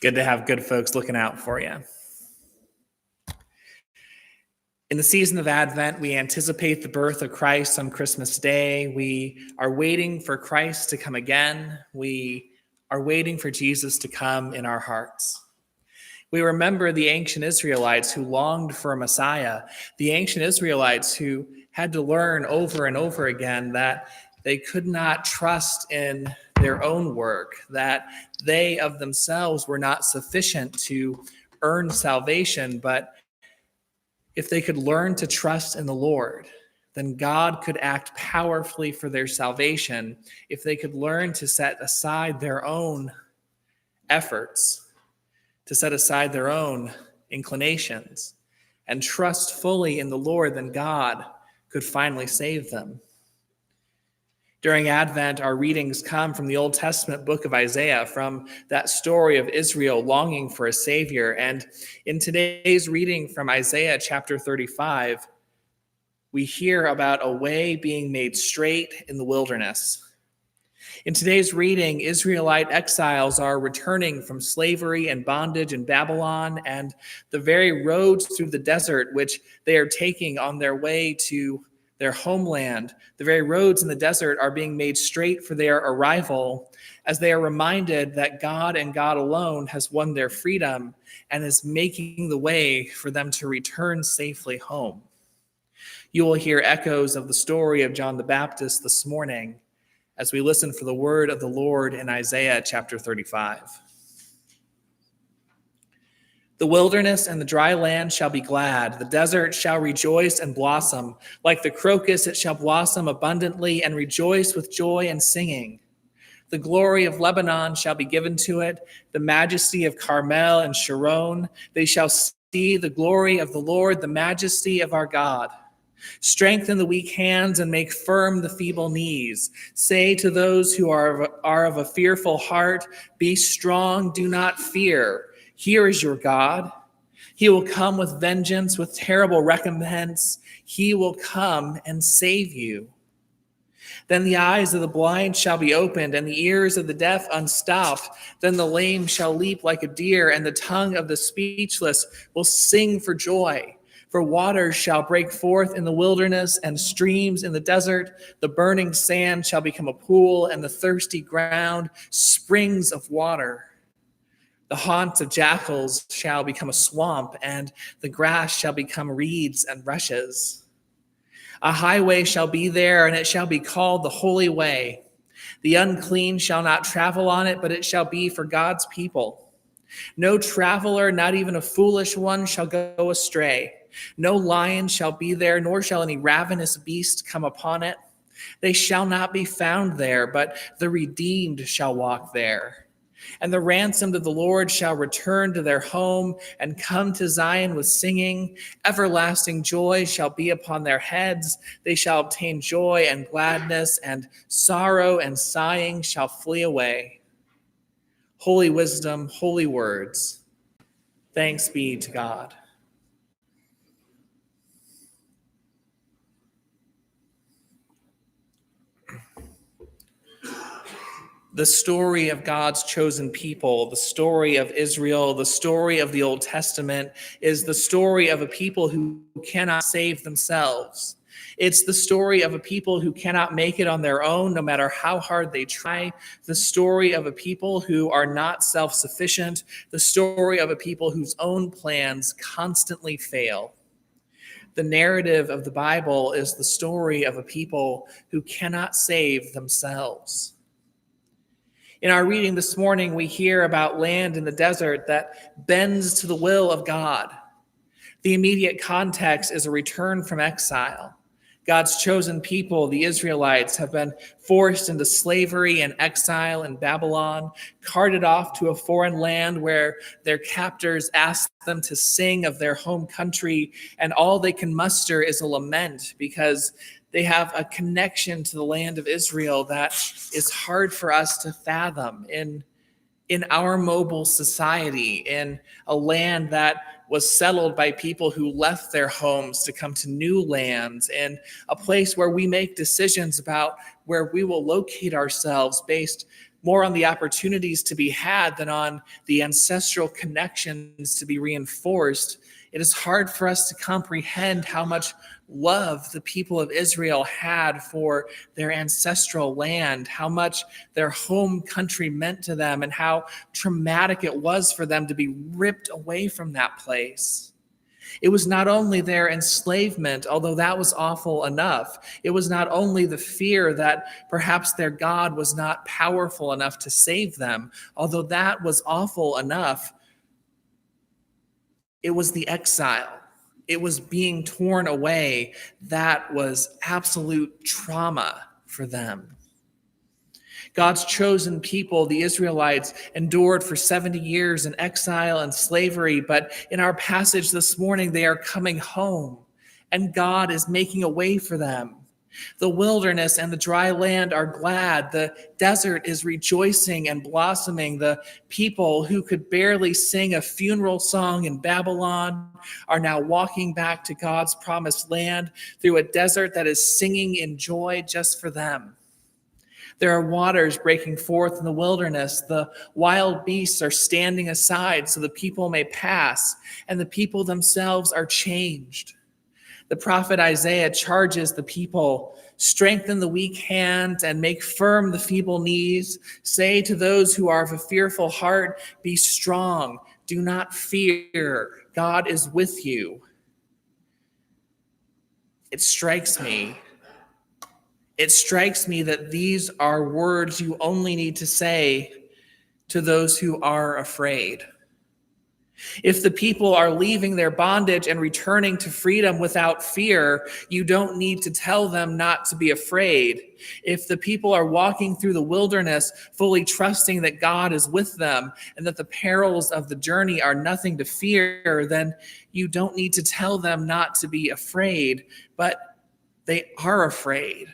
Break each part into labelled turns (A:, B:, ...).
A: Good to have good folks looking out for you. In the season of Advent, we anticipate the birth of Christ on Christmas Day. We are waiting for Christ to come again. We are waiting for Jesus to come in our hearts. We remember the ancient Israelites who longed for a Messiah, the ancient Israelites who had to learn over and over again that they could not trust in their own work, that they of themselves were not sufficient to earn salvation, but if they could learn to trust in the Lord, then God could act powerfully for their salvation. If they could learn to set aside their own efforts, to set aside their own inclinations, and trust fully in the Lord, then God could finally save them. During Advent, our readings come from the Old Testament book of Isaiah, from that story of Israel longing for a Savior. And in today's reading from Isaiah chapter 35, we hear about a way being made straight in the wilderness. In today's reading, Israelite exiles are returning from slavery and bondage in Babylon, and the very roads through the desert which they are taking on their way to their homeland, the very roads in the desert are being made straight for their arrival, as they are reminded that God and God alone has won their freedom and is making the way for them to return safely home. You will hear echoes of the story of John the Baptist this morning as we listen for the word of the Lord in Isaiah chapter 35. The wilderness and the dry land shall be glad. The desert shall rejoice and blossom. Like the crocus, it shall blossom abundantly and rejoice with joy and singing. The glory of Lebanon shall be given to it, the majesty of Carmel and Sharon. They shall see the glory of the Lord, the majesty of our God. Strengthen the weak hands and make firm the feeble knees. Say to those who are of a fearful heart, be strong, do not fear. Here is your God. He will come with vengeance, with terrible recompense. He will come and save you. Then the eyes of the blind shall be opened, and the ears of the deaf unstopped. Then the lame shall leap like a deer, and the tongue of the speechless will sing for joy. For waters shall break forth in the wilderness and streams in the desert. The burning sand shall become a pool, and the thirsty ground springs of water. The haunts of jackals shall become a swamp, and the grass shall become reeds and rushes. A highway shall be there, and it shall be called the Holy Way. The unclean shall not travel on it, but it shall be for God's people. No traveler, not even a foolish one, shall go astray. No lion shall be there, nor shall any ravenous beast come upon it. They shall not be found there, but the redeemed shall walk there. And the ransomed of the Lord shall return to their home and come to Zion with singing. Everlasting joy shall be upon their heads. They shall obtain joy and gladness, and sorrow and sighing shall flee away. Holy wisdom, holy words. Thanks be to God. The story of God's chosen people, the story of Israel, the story of the Old Testament is the story of a people who cannot save themselves. It's the story of a people who cannot make it on their own, no matter how hard they try. The story of a people who are not self-sufficient. The story of a people whose own plans constantly fail. The narrative of the Bible is the story of a people who cannot save themselves. In our reading this morning, we hear about land in the desert that bends to the will of God. The immediate context is a return from exile. God's chosen people, the Israelites, have been forced into slavery and exile in Babylon, carted off to a foreign land where their captors ask them to sing of their home country, and all they can muster is a lament because they have a connection to the land of Israel that is hard for us to fathom in our mobile society, in a land that was settled by people who left their homes to come to new lands, in a place where we make decisions about where we will locate ourselves based more on the opportunities to be had than on the ancestral connections to be reinforced, it is hard for us to comprehend how much love the people of Israel had for their ancestral land, how much their home country meant to them, and how traumatic it was for them to be ripped away from that place. It was not only their enslavement, although that was awful enough. It was not only the fear that perhaps their God was not powerful enough to save them, although that was awful enough. It was the exile. It was being torn away. That was absolute trauma for them. God's chosen people, the Israelites, endured for 70 years in exile and slavery, but in our passage this morning, they are coming home, and God is making a way for them. The wilderness and the dry land are glad. The desert is rejoicing and blossoming. The people who could barely sing a funeral song in Babylon are now walking back to God's promised land through a desert that is singing in joy just for them. There are waters breaking forth in the wilderness. The wild beasts are standing aside so the people may pass, and the people themselves are changed. The prophet Isaiah charges the people, strengthen the weak hands and make firm the feeble knees. Say to those who are of a fearful heart, be strong, do not fear. God is with you. It strikes me that these are words you only need to say to those who are afraid. If the people are leaving their bondage and returning to freedom without fear, you don't need to tell them not to be afraid. If the people are walking through the wilderness fully trusting that God is with them and that the perils of the journey are nothing to fear, then you don't need to tell them not to be afraid, but they are afraid.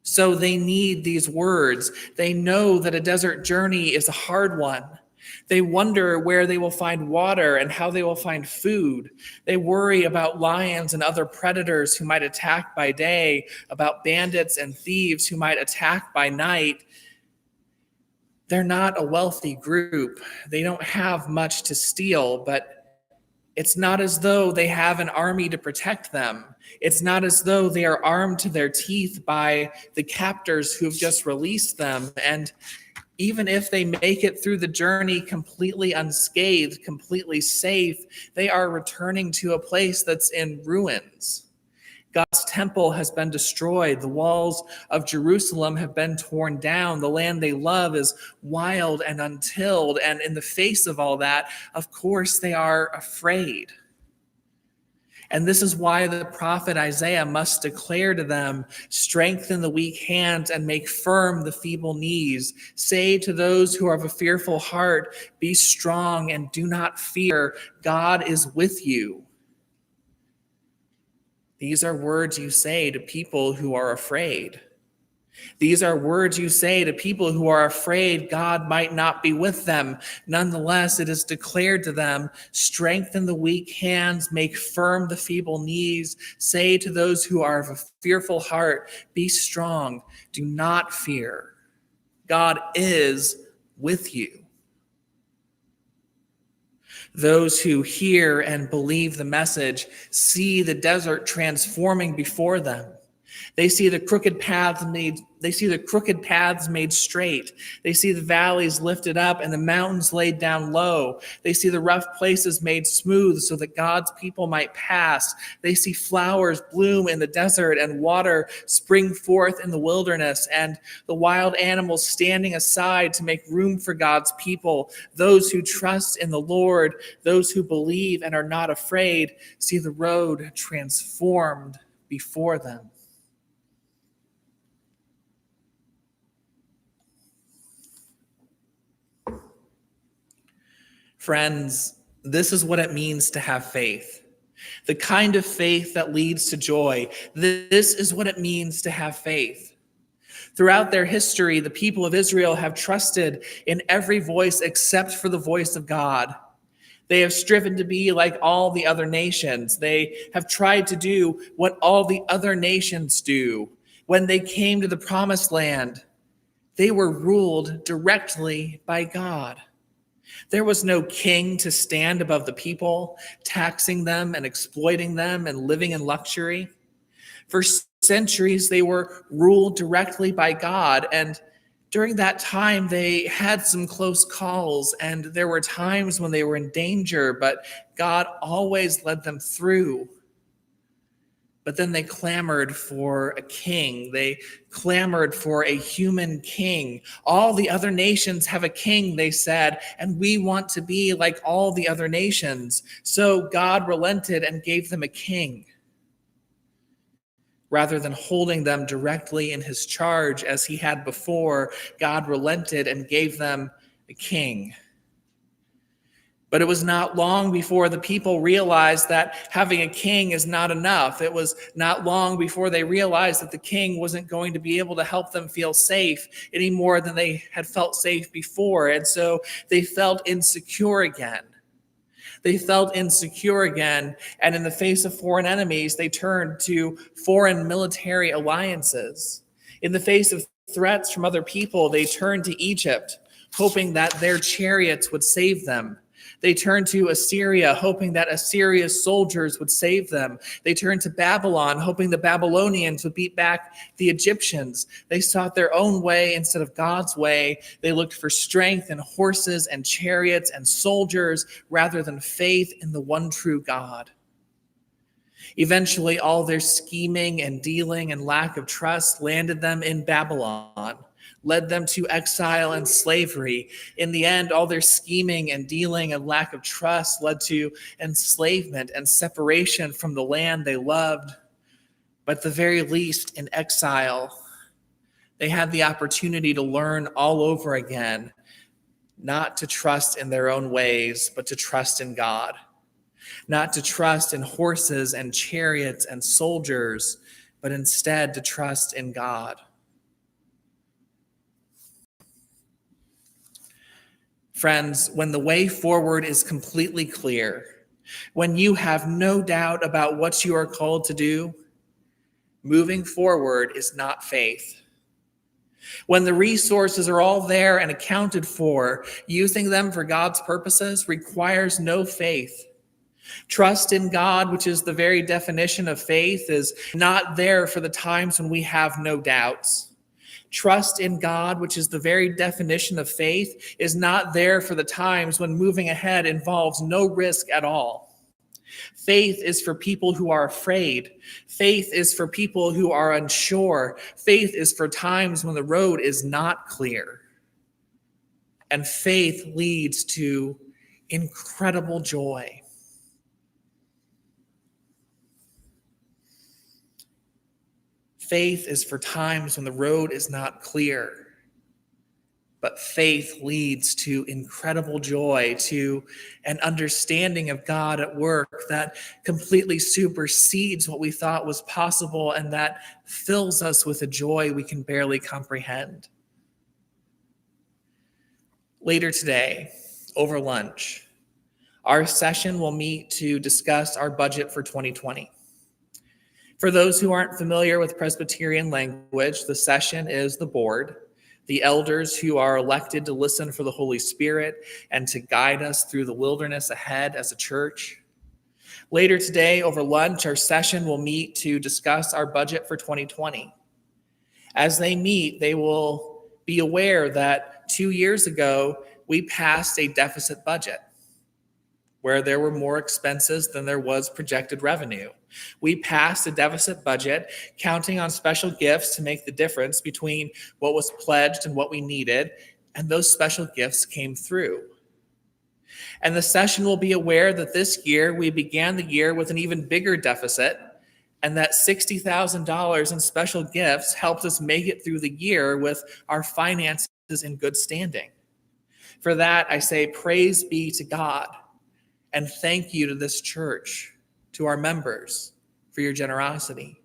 A: So they need these words. They know that a desert journey is a hard one. They wonder where they will find water and how they will find food. They worry about lions and other predators who might attack by day, about bandits and thieves who might attack by night. They're not a wealthy group. They don't have much to steal, but it's not as though they have an army to protect them. It's not as though they are armed to their teeth by the captors who've just released them. And even if they make it through the journey completely unscathed, completely safe, they are returning to a place that's in ruins. God's temple has been destroyed. The walls of Jerusalem have been torn down. The land they love is wild and untilled. And in the face of all that, of course, they are afraid. And this is why the prophet Isaiah must declare to them, strengthen the weak hands and make firm the feeble knees. Say to those who are of a fearful heart, be strong and do not fear. God is with you. These are words you say to people who are afraid. These are words you say to people who are afraid God might not be with them. Nonetheless, it is declared to them, strengthen the weak hands, make firm the feeble knees. Say to those who are of a fearful heart, be strong, do not fear. God is with you. Those who hear and believe the message see the desert transforming before them. They see the crooked paths made straight. They see the valleys lifted up and the mountains laid down low. They see the rough places made smooth so that God's people might pass. They see flowers bloom in the desert and water spring forth in the wilderness, and the wild animals standing aside to make room for God's people. Those who trust in the Lord, those who believe and are not afraid, see the road transformed before them. Friends, this is what it means to have faith. The kind of faith that leads to joy. This is what it means to have faith. Throughout their history, the people of Israel have trusted in every voice except for the voice of God. They have striven to be like all the other nations. They have tried to do what all the other nations do. When they came to the promised land, They were ruled directly by God. There was no king to stand above the people, taxing them and exploiting them and living in luxury. For centuries, they were ruled directly by God. And during that time, they had some close calls, and there were times when they were in danger, but God always led them through. But then they clamored for a king. They clamored for a human king. All the other nations have a king, they said, and we want to be like all the other nations. So God relented and gave them a king. Rather than holding them directly in his charge as he had before, God relented and gave them a king. But it was not long before the people realized that having a king is not enough. It was not long before they realized that the king wasn't going to be able to help them feel safe any more than they had felt safe before. And so they felt insecure again. They felt insecure again, and in the face of foreign enemies, they turned to foreign military alliances. In the face of threats from other people, they turned to Egypt, hoping that their chariots would save them. They turned to Assyria, hoping that Assyria's soldiers would save them. They turned to Babylon, hoping the Babylonians would beat back the Egyptians. They sought their own way instead of God's way. They looked for strength in horses and chariots and soldiers rather than faith in the one true God. Eventually, all their scheming and dealing and lack of trust landed them in Babylon, led them to exile and slavery. In the end, all their scheming and dealing and lack of trust led to enslavement and separation from the land they loved. But at the very least, in exile, they had the opportunity to learn all over again, not to trust in their own ways, but to trust in God. Not to trust in horses and chariots and soldiers, but instead to trust in God. Friends, when the way forward is completely clear, when you have no doubt about what you are called to do, moving forward is not faith. When the resources are all there and accounted for, using them for God's purposes requires no faith. Trust in God, which is the very definition of faith, is not there for the times when we have no doubts. Trust in God, which is the very definition of faith, is not there for the times when moving ahead involves no risk at all. Faith is for people who are afraid. Faith is for people who are unsure. Faith is for times when the road is not clear. And faith leads to incredible joy. Faith is for times when the road is not clear, but faith leads to incredible joy, to an understanding of God at work that completely supersedes what we thought was possible and that fills us with a joy we can barely comprehend. Later today, over lunch, our session will meet to discuss our budget for 2020. For those who aren't familiar with Presbyterian language, the session is the board, the elders who are elected to listen for the Holy Spirit and to guide us through the wilderness ahead as a church. Later today, over lunch, our session will meet to discuss our budget for 2020. As they meet, they will be aware that 2 years ago, we passed a deficit budget where there were more expenses than there was projected revenue. We passed a deficit budget, counting on special gifts to make the difference between what was pledged and what we needed, and those special gifts came through. And the session will be aware that this year we began the year with an even bigger deficit, and that $60,000 in special gifts helped us make it through the year with our finances in good standing. For that, I say praise be to God. And thank you to this church, to our members, for your generosity.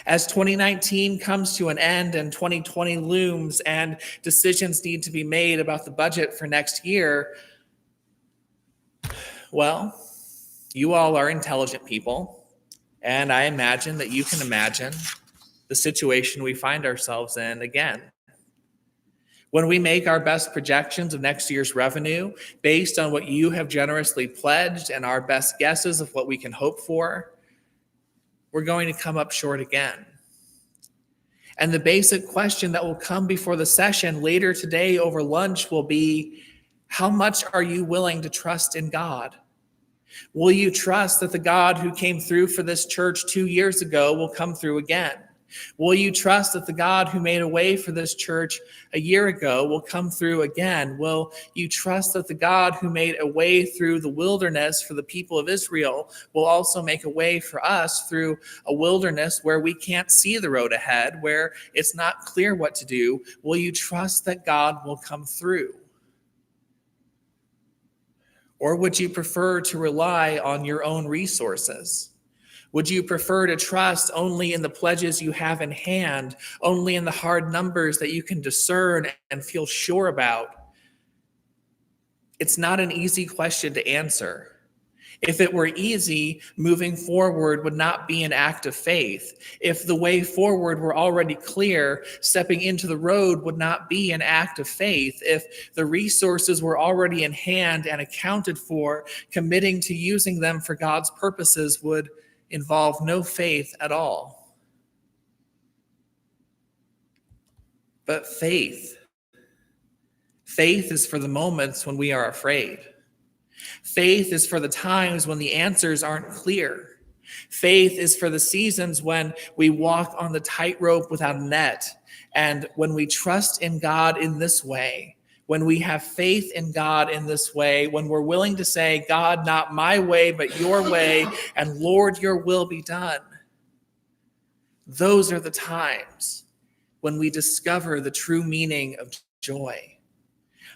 A: As 2019 comes to an end and 2020 looms and decisions need to be made about the budget for next year, well, you all are intelligent people, and I imagine that you can imagine the situation we find ourselves in again. When we make our best projections of next year's revenue based on what you have generously pledged and our best guesses of what we can hope for, we're going to come up short again. And the basic question that will come before the session later today over lunch will be, how much are you willing to trust in God? Will you trust that the God who came through for this church 2 years ago will come through again? Will you trust that the God who made a way for this church a year ago will come through again? Will you trust that the God who made a way through the wilderness for the people of Israel will also make a way for us through a wilderness where we can't see the road ahead, where it's not clear what to do? Will you trust that God will come through? Or would you prefer to rely on your own resources? Would you prefer to trust only in the pledges you have in hand, only in the hard numbers that you can discern and feel sure about? It's not an easy question to answer. If it were easy, moving forward would not be an act of faith. If the way forward were already clear, stepping into the road would not be an act of faith. If the resources were already in hand and accounted for, committing to using them for God's purposes would involve no faith at all. But faith is for the moments when we are afraid. Faith is for the times when the answers aren't clear. Faith is for the seasons when we walk on the tightrope without a net. And when we trust in God in this way, when we have faith in God in this way, when we're willing to say, God, not my way, but your way, and Lord, your will be done. Those are the times when we discover the true meaning of joy.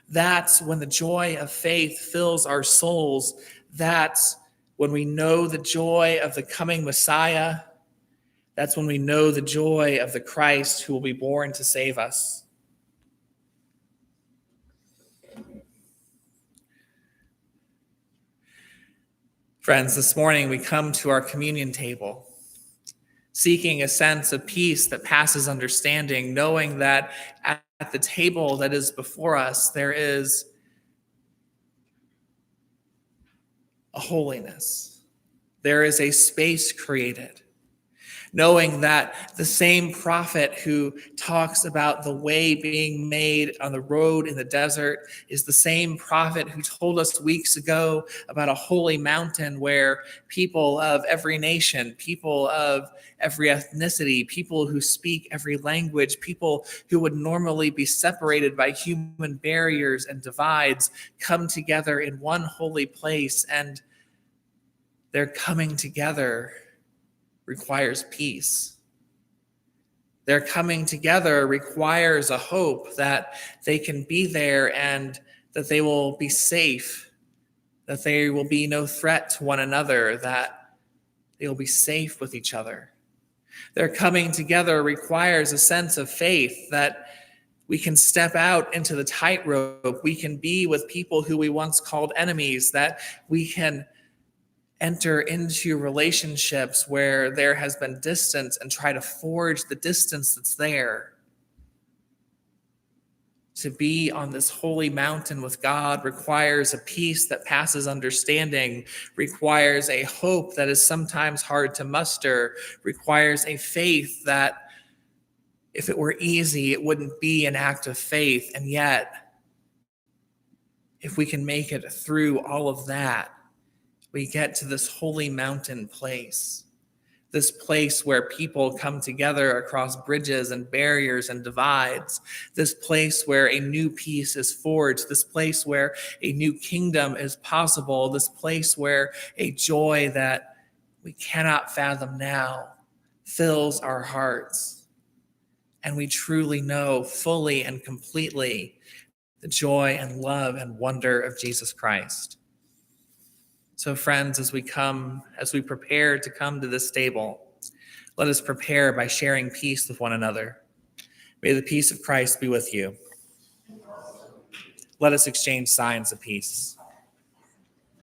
A: That's when the joy of faith fills our souls. That's when we know the joy of the coming Messiah. That's when we know the joy of the Christ who will be born to save us. Friends, this morning we come to our communion table, seeking a sense of peace that passes understanding, knowing that at the table that is before us, there is a holiness. There is a space created. Knowing that the same prophet who talks about the way being made on the road in the desert is the same prophet who told us weeks ago about a holy mountain where people of every nation, people of every ethnicity, people who speak every language, people who would normally be separated by human barriers and divides come together in one holy place, and their coming together requires peace. Their coming together requires a hope that they can be there and that they will be safe, that there will be no threat to one another, that they will be safe with each other. Their coming together requires a sense of faith that we can step out into the tightrope, we can be with people who we once called enemies, that we can enter into relationships where there has been distance and try to forge the distance that's there. To be on this holy mountain with God requires a peace that passes understanding, requires a hope that is sometimes hard to muster, requires a faith that if it were easy, it wouldn't be an act of faith. And yet, if we can make it through all of that, we get to this holy mountain place, this place where people come together across bridges and barriers and divides, this place where a new peace is forged, this place where a new kingdom is possible, this place where a joy that we cannot fathom now fills our hearts. And we truly know fully and completely the joy and love and wonder of Jesus Christ. So friends, as we prepare to come to this table, let us prepare by sharing peace with one another. May the peace of Christ be with you. Let us exchange signs of peace.